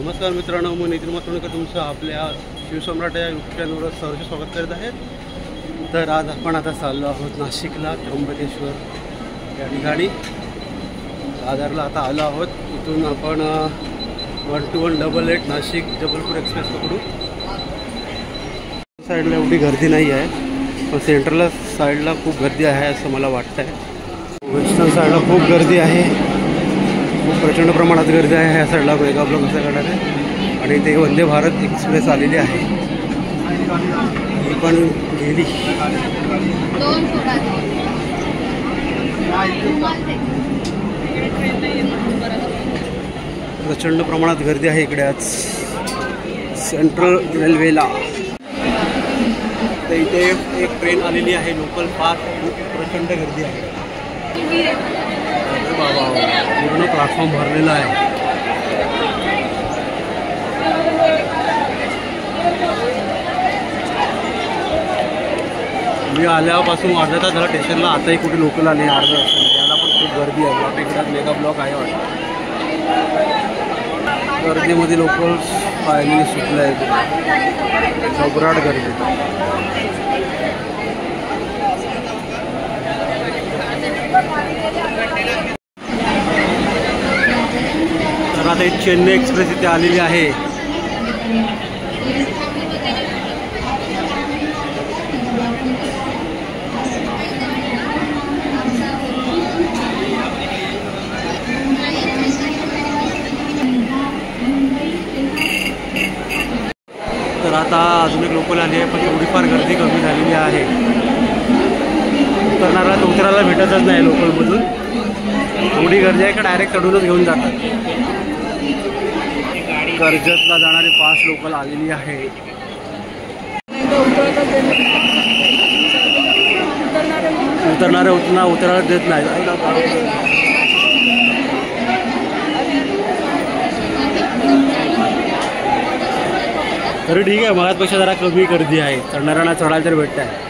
नमस्कार मित्रांनो, मी नितीन मातोंडकर तुमचं आपल्या शिवसम्राट या यूट्यूब चॅनलवर सहर्ष स्वागत करत आहे। तर आज आपण आता चाललो आहोत नाशिकला, त्र्यंबकेश्वर या ठिकाणी दादरला आता आलो आहोत। इथून आपण 1218 नाशिक जबलपूर एक्सप्रेस पकडू। साईडला एवढी गर्दी नाही आहे, पण सेंट्रल साईडला खूप गर्दी आहे असं मला वाटतं आहे। वेस्टर्न साईडला खूप गर्दी आहे, खूप प्रचंड प्रमाणात गर्दी आहे ह्या साईडला मेगा ब्लॉक असल्याकडे। आणि ते वंदे भारत एक्सप्रेस आलेली आहे, ही पण गेली। प्रचंड प्रमाणात गर्दी आहे इकडे आज सेंट्रल रेल्वेला। तर इथे एक ट्रेन आलेली आहे लोकल, फार खूप प्रचंड गर्दी आहे। बाबा पूर्ण प्लॅटफॉर्म भरलेला आहे। मी आल्यापासून अर्धा तास झाला स्टेशनला, आताही कुठे लोकल आले अर्धा तास, त्याला पण खूप गर्दी आहे। आपल्या इकडे मेगा ब्लॉक आहे वाटतं, गर्दीमध्ये लोकल फायनली सुटले आहेत, घबराट गर्दी। तर आता एक चेन्नई एक्सप्रेस इथे आलेली आहे। तर आता अजून एक लोकल आली आहे, पण थोडीफार गर्दी कमी झालेली आहे। उतरायला भेटतच नाही लोकलमधून, एवढी गर्दी आहे का डायरेक्ट चढूनच घेऊन जातात। कर्जतला जाणारी 5 लोकल आलेली आहे। उतरणारे उतरायला देत नाही। तरी ठीक आहे, मगाचपेक्षा जरा कमी गर्दी आहे, चढणाऱ्यांना चढायला तर भेटत आहे।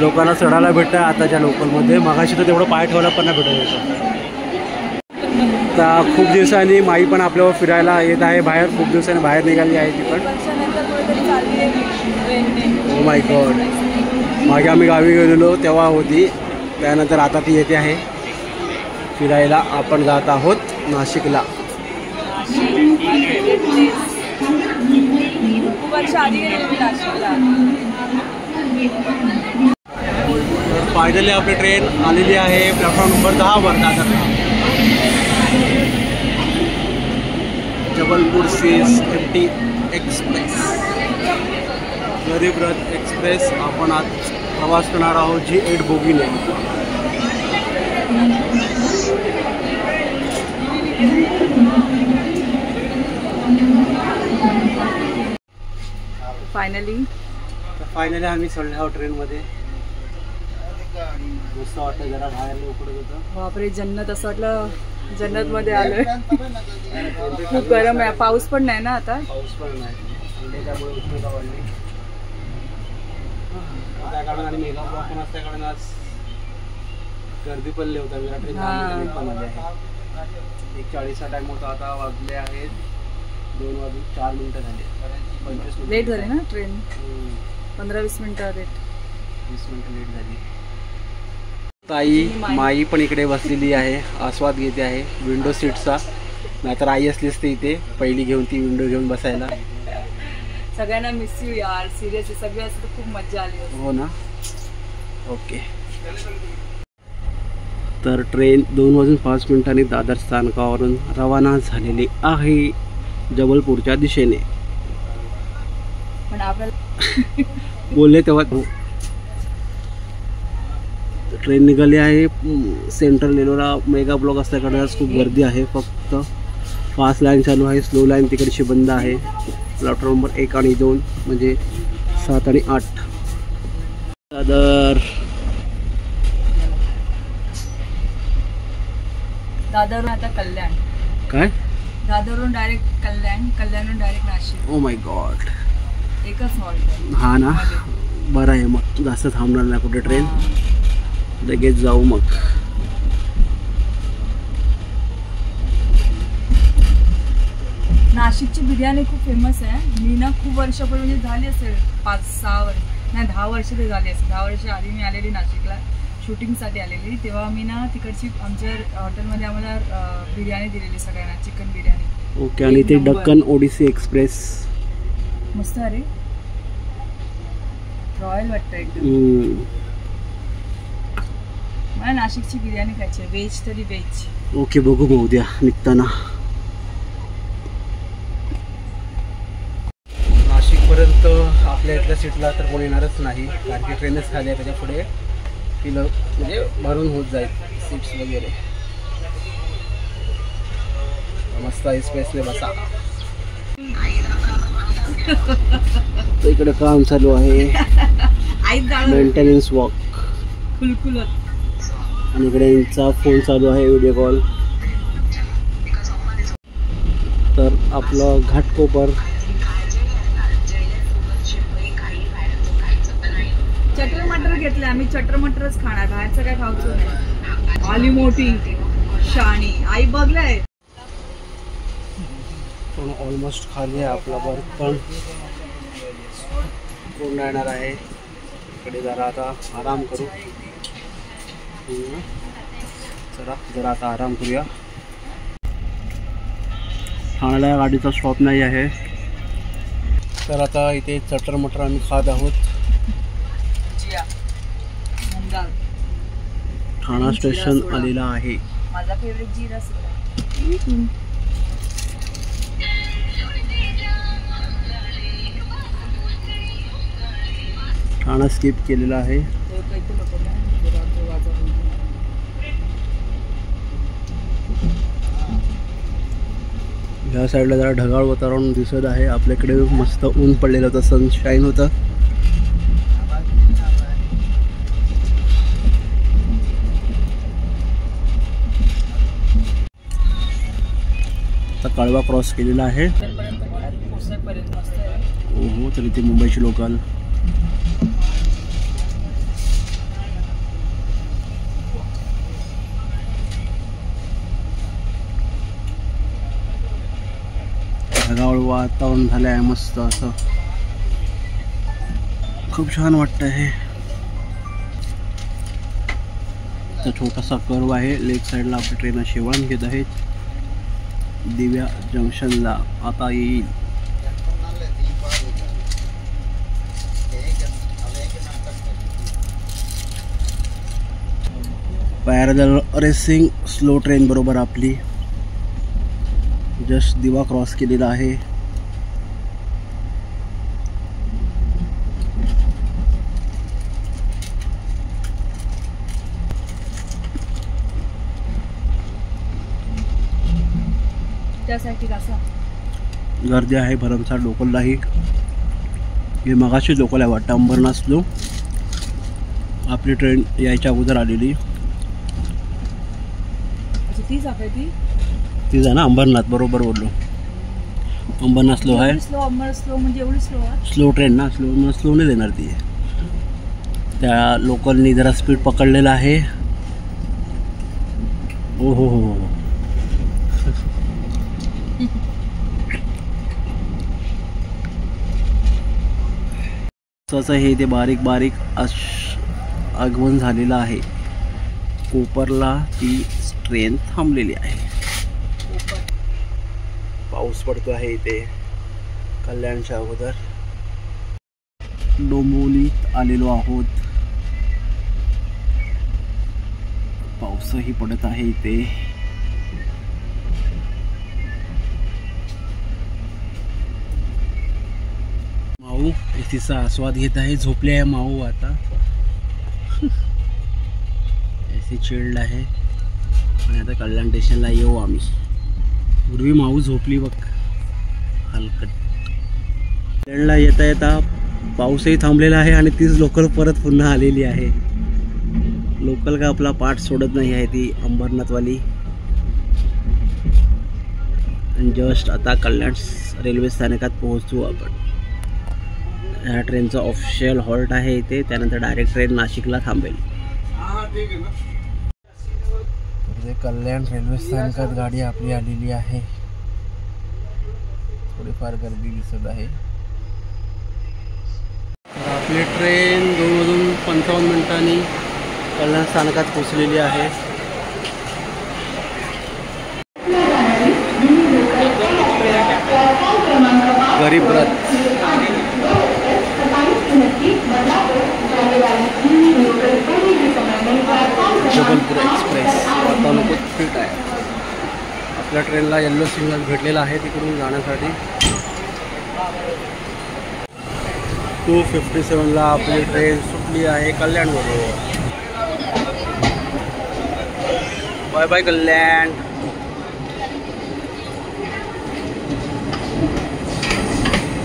लोकांना चढायला भेटतं आताच्या लोकलमध्ये, मगाशी तर तेवढं पाय ठेवायला पण नाही भेटत होतं। तर खूप दिवसांनी माई पण आपल्यावर फिरायला येत आहे बाहेर, खूप दिवसांनी बाहेर निघाली आहे ती पण। ओ माय गॉड, मागे आम्ही गावी गेलेलो तेव्हा होती, त्यानंतर आता ती येते आहे फिरायला। आपण जात आहोत नाशिकला। फायनली आपली ट्रेन आलेली आहे प्लॅटफॉर्म नंबर 10 वर दादरला। जबलपूर CSMT एक्सप्रेस, गरीब रथ एक्सप्रेस। आपण आज प्रवास करणार आहोत G8 बोगीने। फायनली आम्ही चढलो आहोत ट्रेनमध्ये। मस्त वाटतं, जरा बाहेर उकडत होतं। बापरे, जन्नत असं वाटलं, जन्नत मध्ये आलोय। खूप गरम आहे, पाऊस पण नाही ना आता। पाऊस पण नाही, थंडी त्यामुळे उष्णता वाढली त्या कारण, आणि मेगा ब्लॉक पण असल्या कारण आज गर्दी पडली होता। मेरा ट्रेन पण आली आहे। 1:40चा टाइम होता, आता वाजले आहेत 2:04 झाले, 25 मिनिट लेट झाली ना ट्रेन। 15-20 मिनिटं लेट, 20 मिनिटं लेट झाली। ताई माई पण इकडे बसलेली आहे, आस्वाद घेते आहे विंडो सीटचा। नाहीतर आई असलीच ती इथे पहिली घेऊन ती विंडो घेऊन बसायला। सगळ्यांना मिस यू यार, सिरियसली सगळे असं तर खूप मजा आली हो ना। ओके, तर ट्रेन 2:05 दादर स्थानकावरून रवाना झालेली आहे जबलपूरच्या दिशेने। पण आपल्याला बोलले तेव्हा ट्रेन निघाली आहे। सेंट्रल रेल्वेला मेगा ब्लॉक असल्याकडे आज खूप गर्दी आहे। फक्त फास्ट लाईन चालू आहे, स्लो लाईन तिकडची बंद आहे। प्लॅटफॉर्म नंबर 1 आणि 2 म्हणजे 7 आणि 8 दादर। दादरवरून आता कल्याण, काय दादरवरून डायरेक्ट कल्याण, कल्याणवरून direct Nashik. Oh my god, एकच हॉल्ट। हा ना, बरं आहे मग, जास्त थांबणार नाही कुठे ट्रेन, लगेच जाऊ मग। नाशिकची बिर्याणी खूप फेमस आहे. मी ना खूप वर्षापूर्वी म्हणजे झाली असेल 5-6 वर्ष नाही 10 वर्ष ते झाली असेल. 10 वर्ष आधी मी आलेली नाशिकला शूटिंगसाठी आलेली. तेव्हा मी ना तिकडची आमच्या हॉटेलमध्ये आम्हाला बिर्याणी दिलेली सगळ्यांना, चिकन बिर्याणी. ओके. आणि ते डक्कन ओडिसी एक्सप्रेस मस्त अरे रॉयल वाटतं एकदम. मला नाशिकची बिर्याणी खायची आहे, व्हेज तरी व्हेज. ओके बघू मग उद्या निघताना. नाशिकपर्यंत आपल्या इथल्या सीटला तर कोणी येणारच नाही, कारण की ट्रेनच खाली आहे. त्याच्या पुढे फिल म्हणजे भरून होत जाईल सीट्स वगैरे. मस्त स्पेसने बसा. तर इकडे काम चालू आहे, मेंटेनन्स वॉक. आणि इकडे यांचा फोन चालू आहे, व्हिडिओ कॉल. तर आपलं घाटकोपर चटर मटर घेतलं आम्ही. चटर मटरच खाणार, बाहेरचं काय खायचं नाही. आली मोठी शाणी आई बघलाय. पण ऑलमोस्ट खाली आहे आपला बर्थ, पण कोण राहणार आहे. इकडे जरा आता आराम करू. चला जरा आता आराम करूया. ठाण्याला गाडीचा स्टॉप नाही आहे, तर आता इथे चटर मटर आम्ही खात आहोत. ठाणा स्टेशन आलेला आहे. माझा फेवरेट जिरा सोडा. ठाणा स्किप केलेला आहे. ह्या साईडला जरा ढगाळ वातावरण दिसत आहे. आपल्याकडे मस्त ऊन पडलेलं होतं, सनशाईन होतं. आता कळवा क्रॉस केलेला आहे. हो, तर इथे मुंबईची लोकल. ढगाळ वातावरण झालं आहे मस्त असं, खूप छान वाटतं आहे. तर छोटासा कर्व आहे. लेफ्ट साईडला आपली ट्रेन अशी वळण घेत आहेत. दिव्या जंक्शनला आता येईल. पॅरलल रेसिंग स्लो ट्रेन बरोबर आपली जस्ट दिवा क्रॉस केलेला आहे. त्यासाठी कसा गर्दी आहे भरमसाठ लोकललाही. हे मगाशी लोकल आहे वाटतं, अंबरनाथ स्लो. आपली ट्रेन यायच्या अगोदर आलेली. तीच आहे ना अंबरनाथ, बरोबर बोललो. अंबरनाथ स्लो आहे. स्लो म्हणजे एवढी स्लो आहे. स्लो ट्रेन ना, स्लो नाही देणार ती. त्या लोकलनी जरा स्पीड पकडलेला आहे. हो हो हो. तसं हे ते बारीक बारीक आगमन झालेलं आहे. कोपरला ती ट्रेन थांबलेली आहे. पाऊस पडतो आहे इथे कल्याणच्या अगोदर. डोंबिवलीत आलेलो आहोत. पाऊसही पडत आहे इथे. माऊ एसीचा आस्वाद घेत आहे. झोपले आहे माऊ आता. एसी चिल्ड आहे. आणि आता कल्याण स्टेशनला येऊ आम्ही. पूर्वी माऊ झोपली बघ हलकट. कल्याणला येता येता पाऊसही थांबलेला आहे आणि तीच लोकल परत पुन्हा आलेली आहे. लोकल का आपला पाठ सोडत नाही आहे ती अंबरनाथवाली. आणि जस्ट आता कल्याण रेल्वे स्थानकात पोहोचू आपण. ह्या ट्रेनचा ऑफिशियल हॉल्ट आहे इथे. त्यानंतर डायरेक्ट ट्रेन नाशिकला थांबेल. कल्याण रेल्वे स्थानकात गाडी आपली आलेली आहे. फार गर्दी दिसत आहे. आपली ट्रेन 2:55 कल्याण स्थानकात पोहोचलेली आहे. गरीब रथ जबलपूर एक्सप्रेस वातानुकूलित सीट आहे. आपल्या ट्रेनला येल्लो सिग्नल भेटलेला आहे तिकडून जाण्यासाठी. 2:57 आपली ट्रेन सुटली आहे कल्याणवरून. बाय बाय कल्याण.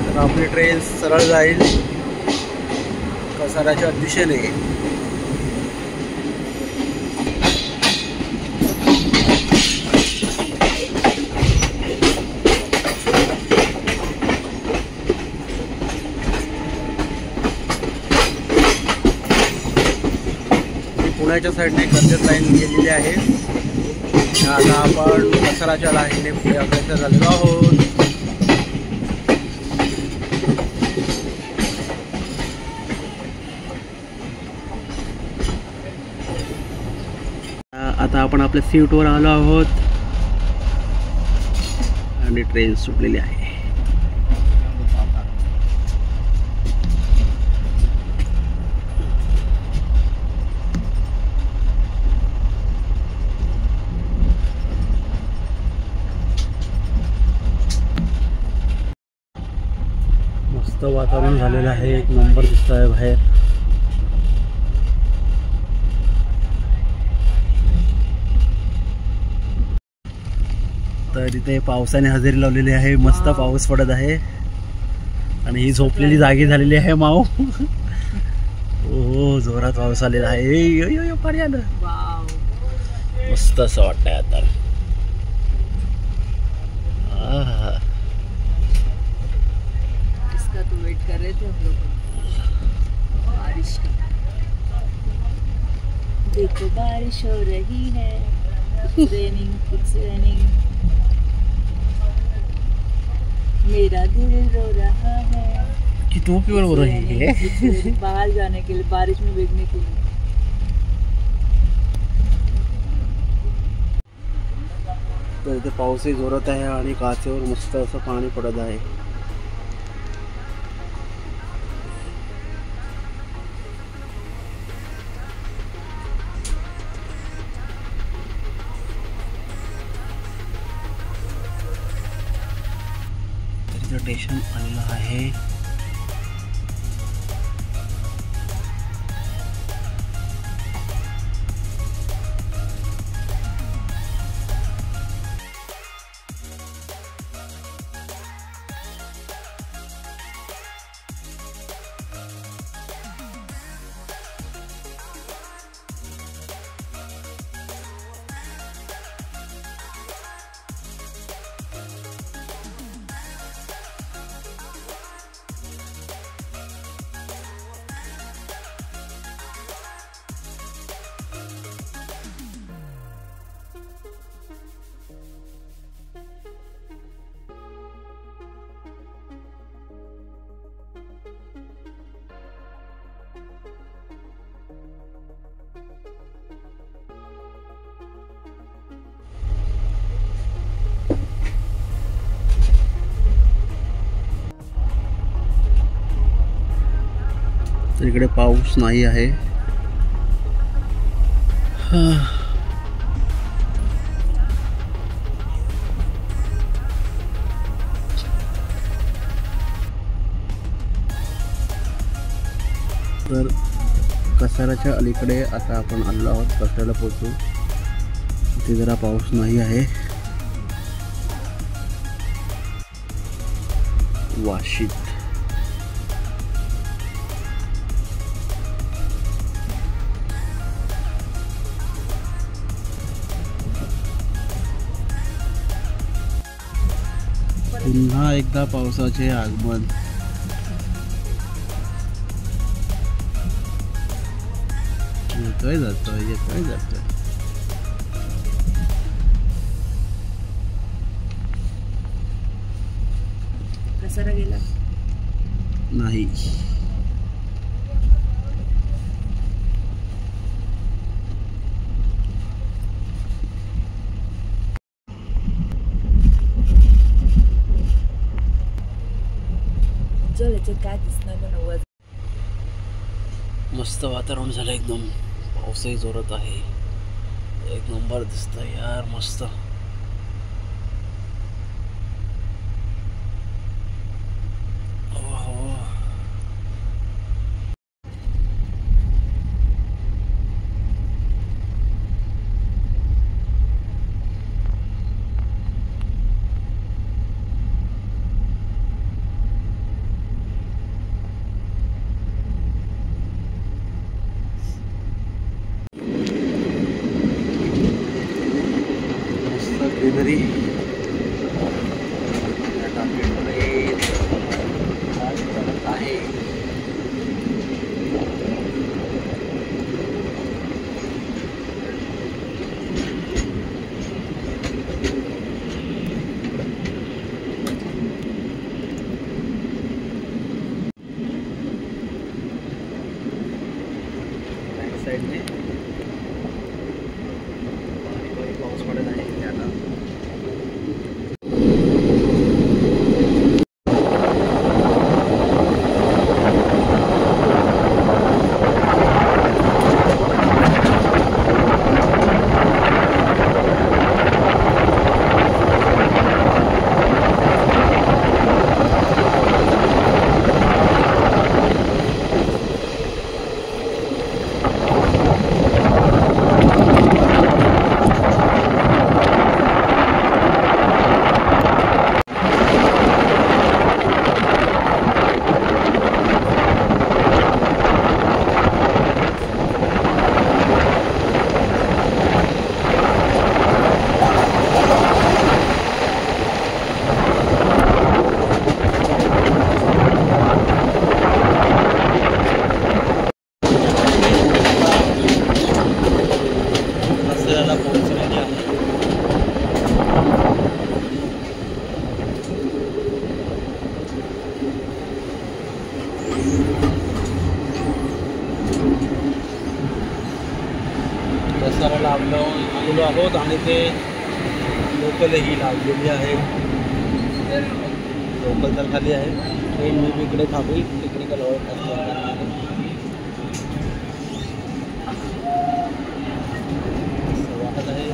तर आपली ट्रेन सरळ जाईल कसाऱ्याच्या दिशेने. पुण्याच्या साईडने कर्जत लाईन गेलेली आहे. आता आपण कसाराच्या लाईनने पुढे अग्रेसर झालेलो आहोत. आता आपण आपल्या सीटवर आलो आहोत आणि ट्रेन सुटलेली आहे. मस्त वातावरण झालेलं आहे. एक नंबर दिसत आहे बाहेर. तर इथे पावसाने हजेरी लावलेली आहे. मस्त पाऊस पडत आहे आणि ही झोपलेली जागी झालेली आहे माऊ. हो जोरात पाऊस आलेला आहे. पाणी आलं. मस्त असं वाटतंय आता. इसका तो वेट कर रहे थे हम लोग बारिश का. देखो बारिश हो रही है. It's raining. मेरा दिल रो रहा है कि तू क्यों रो रही है? बाहर जाने के लिए, बारिश में भीगने के लिए. तर इथे पाऊसही जोरात आहे आणि काचेवर मस्त असं पाणी पडत आहे. स्टेशन आलेलं आहे. तर इकडे पाऊस नाही आहे. तर कसाराच्या अलीकडे आता आपण आलो आहोत. कसाऱ्याला पोहोचू. इथे जरा पाऊस नाही आहे. वाशीत पुन्हा एकदा पावसाचे आगमन. येतोय जातोय येतोय जातोय. कसारा गेला नाही. चल याच्यात काय दिसणार पण आवाज. मस्त वातावरण झालं एकदम. पाऊसही जोरात आहे. एक नंबर दिसतंय यार मस्त. ग्रीनरी आहे. बॅक साईडने पाऊस पडत आहे इथे आता. दसऱ्याला आलेलो आहोत आणि ते लोकलही लावलेली आहे. लोकल तर खाली आहे. ट्रेन मी इकडे थांबेल. टेक्निकल वाटत आहे.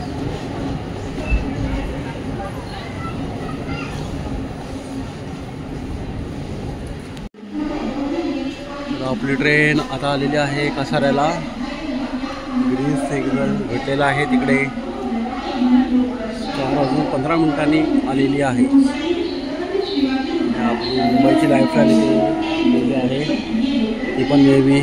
आपली ट्रेन आता आलेली आहे कसाऱ्याला. ग्रीन सिग्नल भेटलेला आहे तिकडे. 4:15 मिनिटांनी आलेली आहे. आपली मुंबईची लाईफ आलेली आहे ती पण मे बी.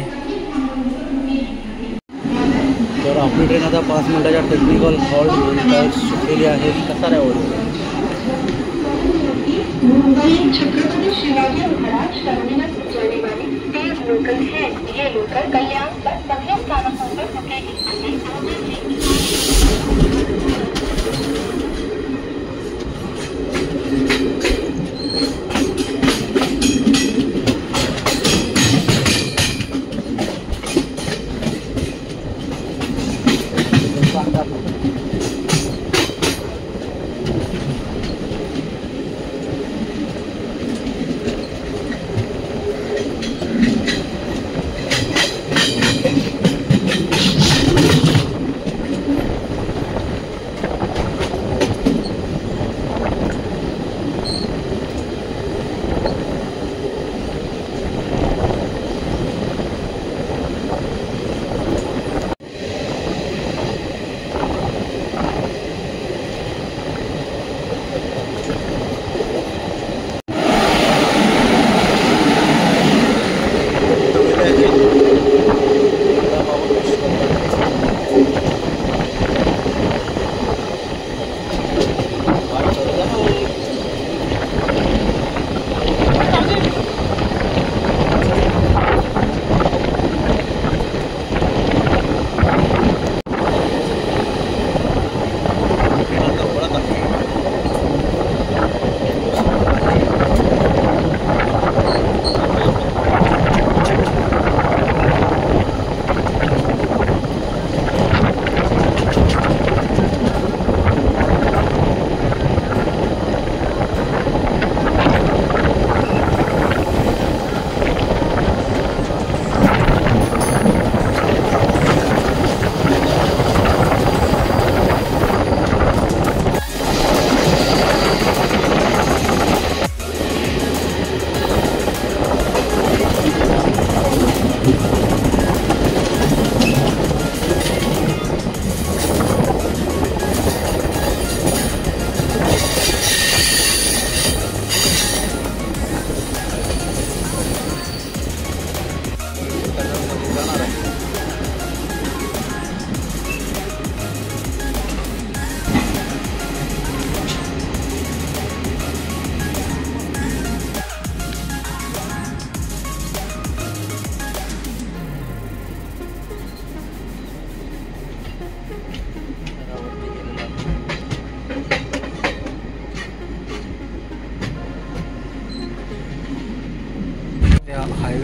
तर आपली ट्रेन आता 5 मिनिटाच्या टेक्निकल हॉल्ट नंतर सुटलेली आहे कसाऱ्यावर. छत्रपति शिवाजी महाराज टर्मिनस जाने वाली तेज लोकल है. ये लोकल कल्याण तक सभी स्थानों पर रुकेगी.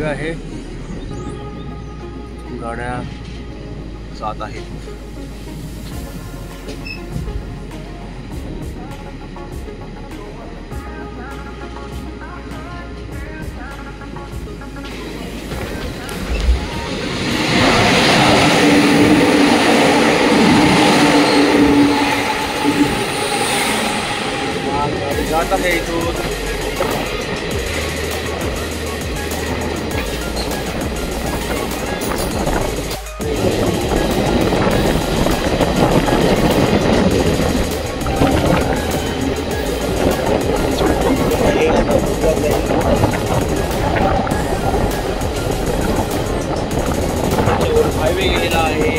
आहे, गाड्या जात आहेत. जात आहे इथून. हायवे गेलेला आहे.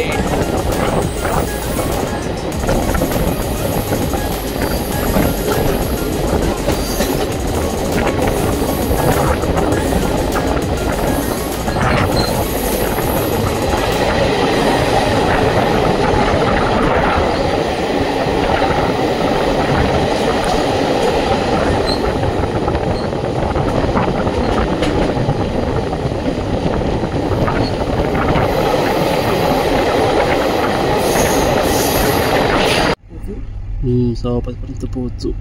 पर्यंत पोहोचू.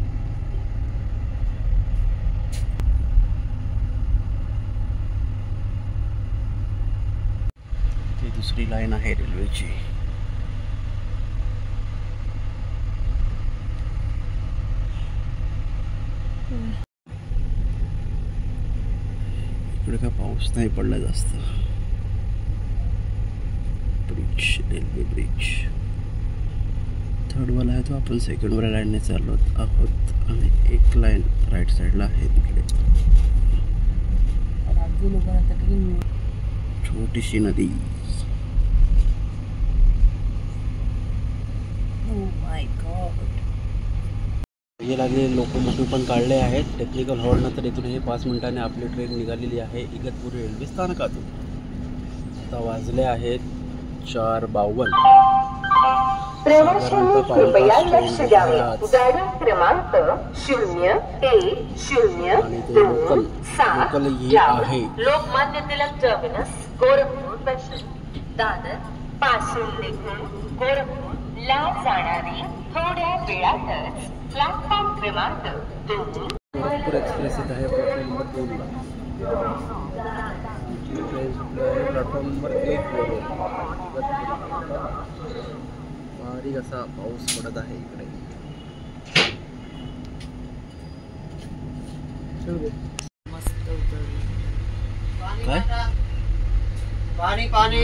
ती दुसरी लाईन आहे रेल्वेची. इकडे काय पाऊस नाही पडला जास्त. ब्रिज, रेल्वे ब्रिज थर्ड वाला आहे तो. आपण सेकंड वाला लाईनने चाललो आहोत आणि एक लाईन राईट साईडला आहे तिकडे. छोटीशी नदी. हे लागले लोकोमोटिव्ह पण काढले आहेत टेक्निकल हॉल. नंतर इथून हे 5 मिनिटांनी आपली ट्रेन निघालेली आहे इगतपुरी रेल्वे स्थानकातून. आता वाजले आहेत 4:52. प्रवाशांनी कृपया लक्ष द्यावे. गाडी क्रमांक 0107 लोकमान्य टिळक टर्मिनस गोरखपूर स्टेशन दादर पासून निघून गोरखपूरला जाणारी थोड्या वेळातच प्लॅटफॉर्म क्रमांक 2 गोरखपूर एक्सप्रेस येत आहे प्लॅटफॉर्म नंबर 2 ला. प्लॅटफॉर्म नंबर 1 वर बारीक असा पाऊस पडत आहे इकडे. मस्त काय पाणी पाणी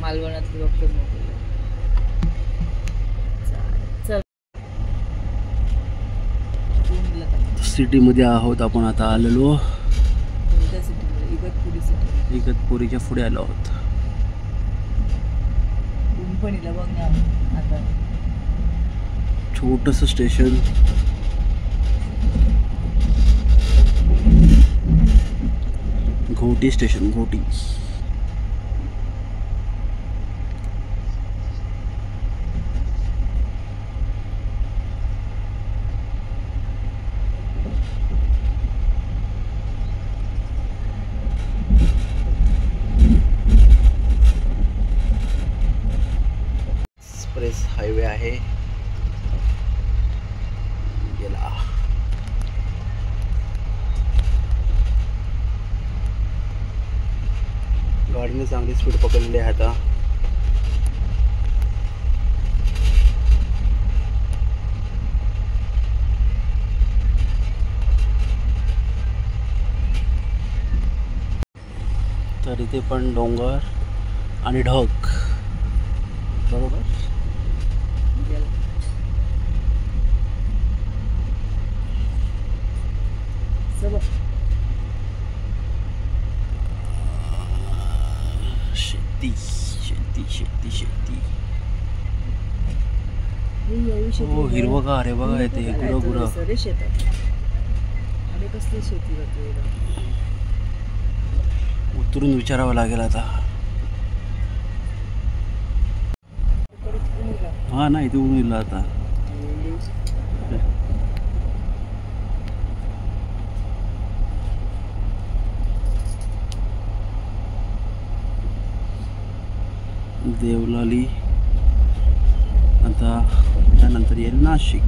मालवणातली बघतो. सिटीमध्ये आहोत आपण आता. आलेलो कोणत्या सिटीमध्ये? इगतपुरी सिटी. इगतपुरीच्या पुढे आलो आहोत. कुंपणीला बघ ना आता. छोटंसं station. Ghoti station. Ghoti. Express highway आहे. गेला. गाडीने चांगली स्पीड पकडलेली आहे आता. तर इथे पण डोंगर आणि ढग. बरोबर. शेती शेती शेती शेती. हो हिरवगार आहे बघा. येते गुरं गुरं. शेतात आणि कसली शेती करतो. उतरून विचारावं लागेल आता. हा नाही ते ऊन आता देवलाली. आता त्यानंतर येईल नाशिक.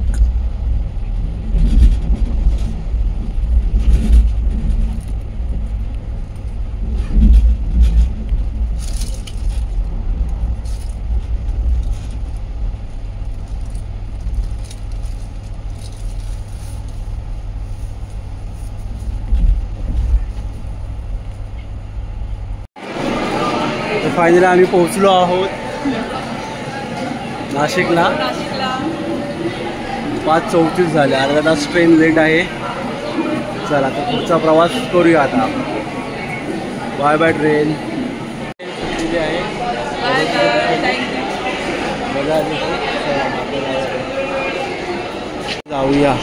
फायनली आम्ही पोहोचलो आहोत नाशिकला. 5:34 झाले, अर्धा तास ट्रेन लेट आहे. चला आता पुढचा प्रवास करूया आता. By by train. आहे जाऊया.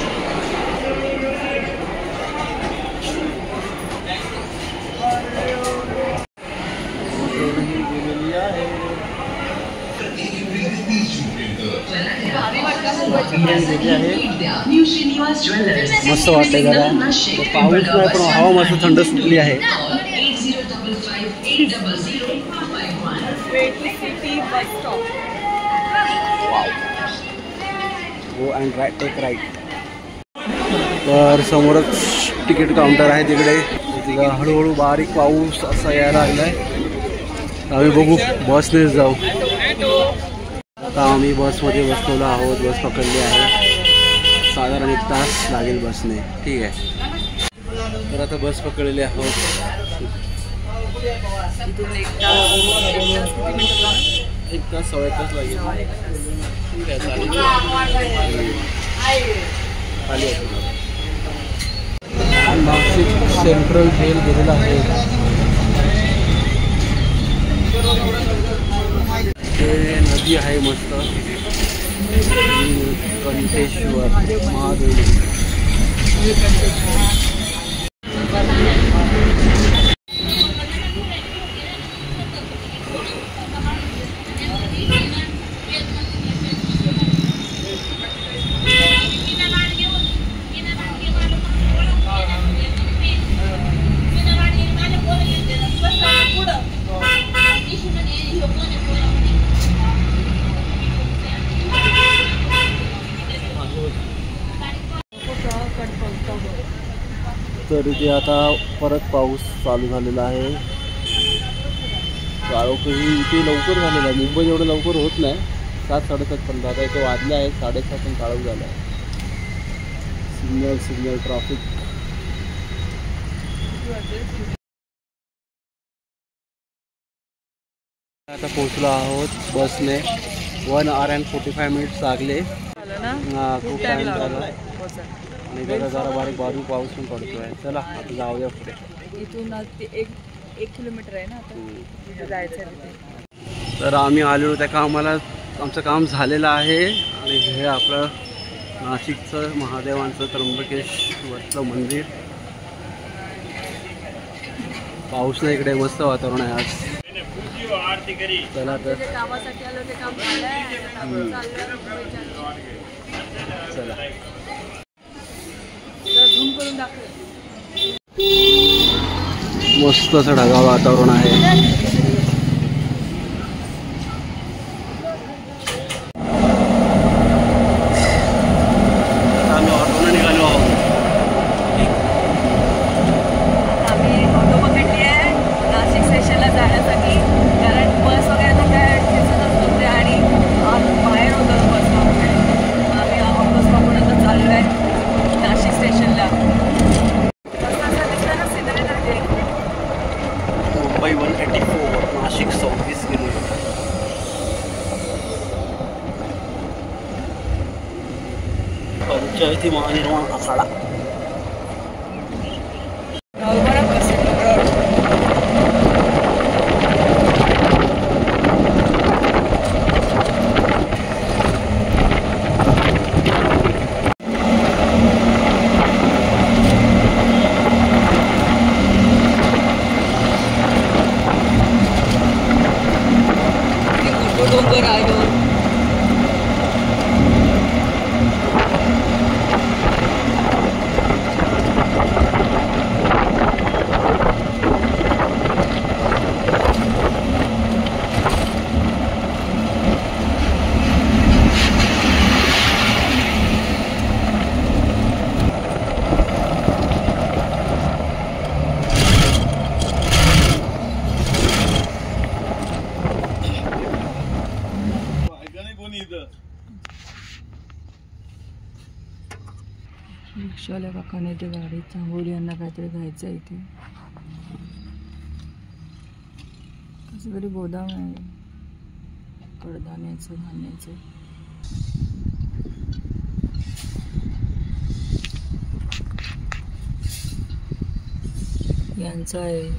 मस्त वाटतंय जरा. पाऊस नाही पण हवा मस्त थंड सुटली आहे. Go and right, take right. तर समोरच तिकीट काउंटर आहे तिकडे. तिला हळूहळू बारीक पाऊस असा यायला लागलाय. आम्ही बघू बसनेच जाऊ. आता आम्ही बसमध्ये बसलेलो आहोत. बस पकडली आहे. साधारण 1 तास लागेल बसने. ठीक आहे. तर आता बस पकडलेली आहोत. 1 तास 1.5 तास लागेल. ठीक आहे चालेल. खाली नाशिक सेंट्रल जेल गेलेला आहे. हे नदी आहे मस्त. कंठेश्वर महादेव. तर इथे आता परत पाऊस चालू झालेला आहे. काळोखही इथे लवकर झालेला आहे. मुंबई एवढं लवकर होत नाही. 7-7:30 पर्यंत. आता इथे वाजले आहे 7:30 पण काळोख झाला आहे. Signal traffic. आता पोहोचलो आहोत बसने. 1 hour and 45 minutes लागले. खूप टाइम झाला. आणि बघा जरा बारीक पाऊस पण पडतोय. चला आता जाऊया पुढे. इथून एक किलोमीटर आहे ना आता जायचं आहे. तर आम्ही आलेलो त्या कामाला. आमचं काम झालेलं आहे. आणि हे आपलं नाशिकचं महादेवांचं त्र्यंबकेश्वरचं मंदिर. पाऊस नाही इकडे. मस्त वातावरण आहे आज. चला तर कामासाठी आलो ते काम झालंय. चला झूम करून दाखव. मस्त असं ढगाळ वातावरण आहे. आम्ही ऑटोने निघालो आहोत. आम्ही ऑटो पकडली आहे नाशिक स्टेशनला जाण्यासाठी. कारण बस वगैरे तर काय दिसतच नव्हते आणि बाहेर होतं बस वगैरे. आम्ही ऑटोच पकडून आता चाललो आहे नाशिक स्टेशनला. मुंबई 184, नाशिक 26 किलोमीटर. पंचायती महानिर्माण आखाडा. डोंगर आहे. काकाने ते गाडी थांबवली, यांना काहीतरी घ्यायचं आहे इथे. कसं तरी गोदाम आहे कडधान्याचं, धान्याचं. यांचं आहे.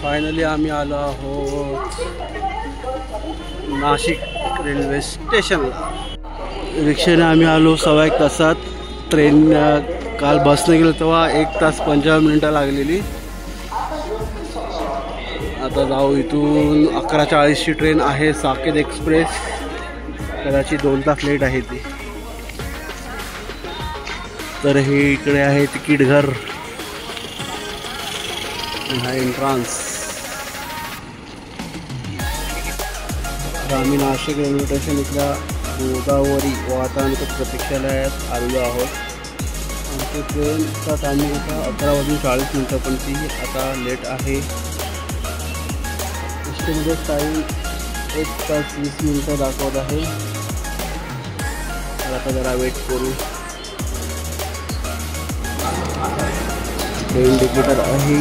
फायनली आम्ही आलो आहोत नाशिक रेल्वे स्टेशनला. रिक्षेने आम्ही आलो 1.25 तासात. ट्रेन काल बसने गेलो तेव्हा 1 तास 55 मिनिटं लागलेली. आता जाऊ. इथून 11:40ची ट्रेन आहे साकेत एक्सप्रेस. कदाचित 2 तास लेट आहे ती. तर हे इकडे आहे तिकीट घर. हा एंट्रान्स. आम्ही नाशिक रेल्वे स्टेशन इथल्या गोदावरी वातानुकूलित प्रतीक्षालयात आलेलो आहोत. आमची ट्रेनचा टायमिंग होता 11:40 पण ती आता लेट आहे. एसटीमध्ये टाईम 1 तास 20 मिनिटं दाखवत आहे. तर आता जरा वेट करू. ट्रेन तिकीटर आहे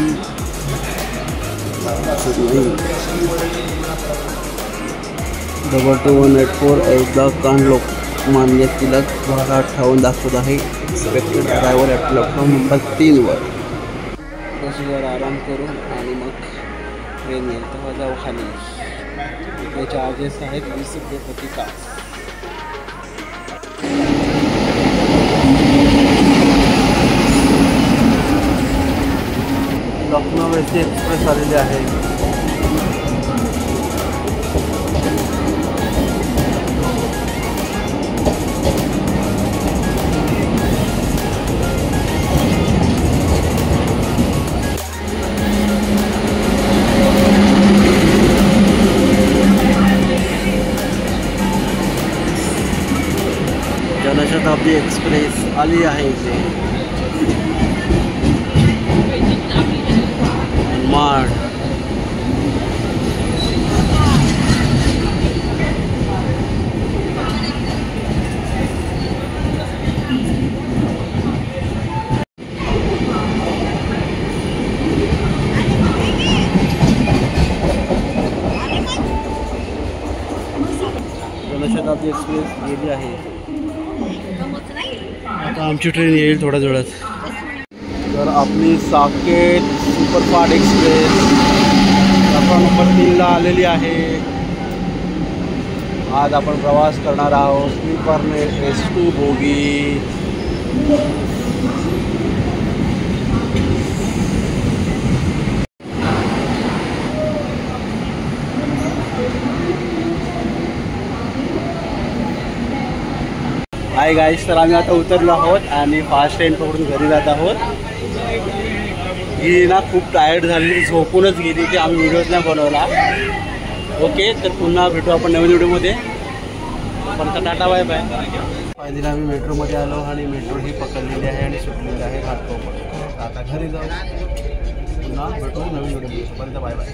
2184 एकदा कान लोकमान्य तिलक 1258 दाखवत आहे. Expected arrival at platform number 3 वर. बस जरा आराम करू आणि मग ट्रेन येईल तेव्हा जाऊ खाली. इकडे चार्जेस आहेत 20 रुपये प्रति तास. लखनौ एसी एक्सप्रेस आलेली आहे. जनशताब्दी एक्सप्रेस आली आहे इथे. माड जनशताब्दी एक्सप्रेस गेली आहे. आता आमची ट्रेन येईल थोड्या वेळात. तर आपली Saket superfast express platform number 3ला आलेली आहे. आज आपण प्रवास करणार आहोत स्लीपरने S2 बोगी. हाय गाईस, तर आम्ही आता उतरलो आहोत आणि फास्ट ट्रेन पकडून घरी जात आहोत. ही ना खूप टायर्ड झाली, झोपूनच गेली की आम्ही व्हिडिओज नाही बनवला. ओके, तर पुन्हा भेटू आपण नवीन व्हिडिओमध्ये. पण टाटा बाय बाय. फायनली आम्ही मेट्रोमध्ये आलो आणि मेट्रो ही पकडलेली आहे आणि सुटलेली आहे घाटकोपर. आता घरी जाऊ, पुन्हा भेटू नवीन व्हिडिओमध्ये. पर्यंत बाय बाय.